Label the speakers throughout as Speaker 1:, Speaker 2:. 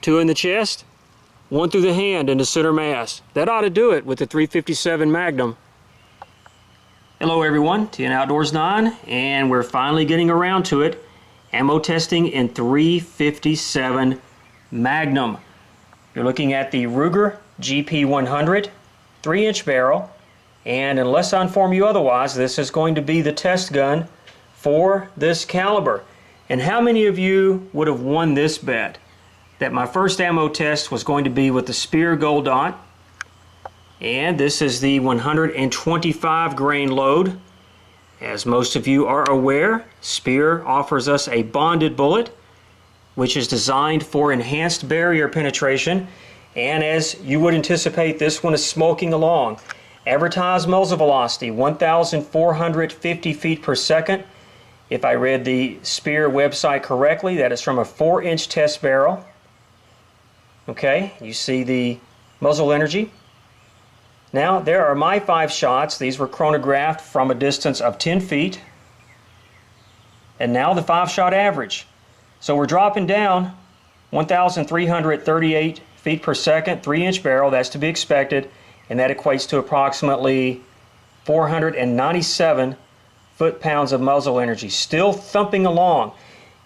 Speaker 1: 2 in the chest, 1 through the hand into center mass. That ought to do it with the 357 Magnum. Hello everyone, TN Outdoors 9, and we're finally getting around to it. Ammo testing in 357 Magnum. You're looking at the Ruger GP100 3-inch barrel, and unless I inform you otherwise, this is going to be the test gun for this caliber. And how many of you would have won this bet? That my first ammo test was going to be with the Speer Gold Dot, and this is the 125 grain load. As most of you are aware, Speer offers us a bonded bullet, which is designed for enhanced barrier penetration, and as you would anticipate, this one is smoking along. Advertised muzzle velocity 1,450 feet per second. If I read the Speer website correctly, that is from a 4-inch test barrel. Okay, you see the muzzle energy. Now, there are my 5 shots. These were chronographed from a distance of 10 feet. And now the 5-shot average. So we're dropping down 1,338 feet per second, 3-inch barrel. That's to be expected. And that equates to approximately 497 foot-pounds of muzzle energy. Still thumping along.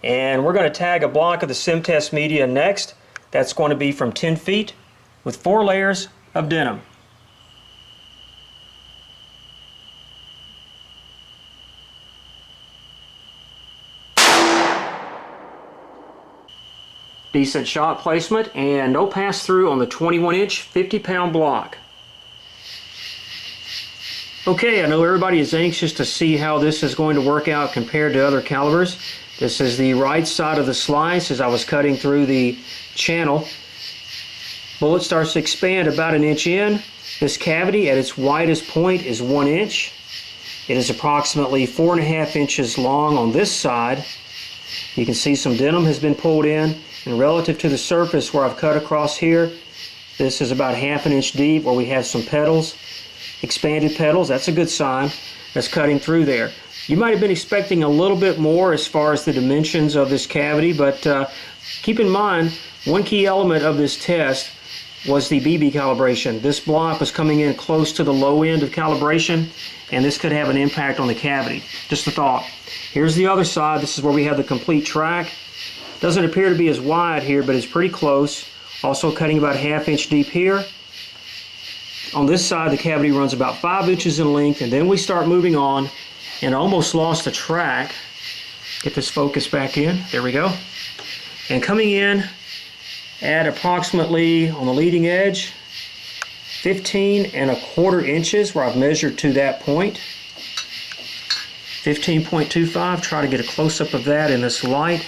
Speaker 1: And we're going to tag a block of the SIM-TEST Media next. That's going to be from 10 feet with 4 layers of denim. Decent shot placement and no pass-through on the 21-inch 50-pound block. Okay, I know everybody is anxious to see how this is going to work out compared to other calibers. This is the right side of the slice as I was cutting through the channel. Bullet starts to expand about 1 inch in. This cavity at its widest point is 1 inch. It is approximately 4.5 inches long on this side. You can see some denim has been pulled in, and relative to the surface where I've cut across here, this is about 1/2 inch deep where we have some petals, expanded petals. That's a good sign. That's cutting through there. You might have been expecting a little bit more as far as the dimensions of this cavity, but keep in mind, one key element of this test was the BB calibration. This block was coming in close to the low end of calibration, and this could have an impact on the cavity. Just a thought. Here's the other side. This is where we have the complete track. Doesn't appear to be as wide here, but it's pretty close. Also cutting about 1/2 inch deep here. On this side, the cavity runs about 5 inches in length, and then we start moving on, and I almost lost the track. Get this focus back in. There we go. And coming in at approximately, on the leading edge, 15.25 inches, where I've measured to that point. 15.25. Try to get a close-up of that in this light.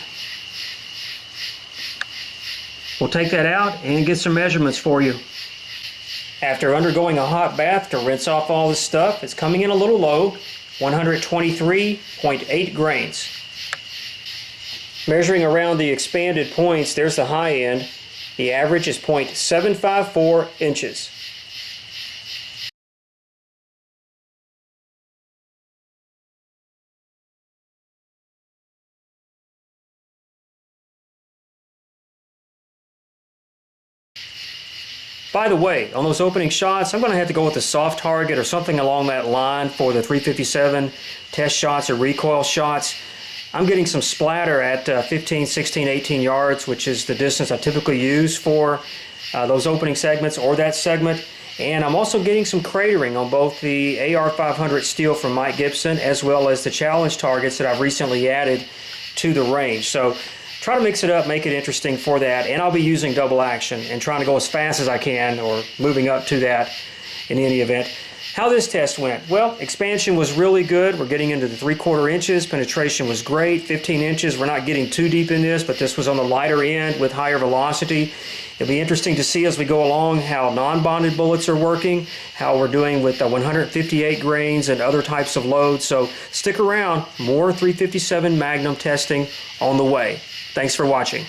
Speaker 1: We'll take that out and get some measurements for you. After undergoing a hot bath to rinse off all this stuff, it's coming in a little low, 123.8 grains. Measuring around the expanded points, there's the high end. The average is 0.754 inches. By the way, on those opening shots, I'm going to have to go with a soft target or something along that line for the 357 test shots or recoil shots. I'm getting some splatter at 15, 16, 18 yards, which is the distance I typically use for those opening segments or that segment. And I'm also getting some cratering on both the AR500 steel from Mike Gibson as well as the challenge targets that I've recently added to the range. So try to mix it up, make it interesting for that, and I'll be using double action and trying to go as fast as I can or moving up to that in any event. How this test went? Well, expansion was really good. We're getting into the 3/4 inches. Penetration was great. 15 inches. We're not getting too deep in this, but this was on the lighter end with higher velocity. It'll be interesting to see as we go along how non-bonded bullets are working, how we're doing with 158 grains and other types of loads. So stick around. More 357 Magnum testing on the way. Thanks for watching.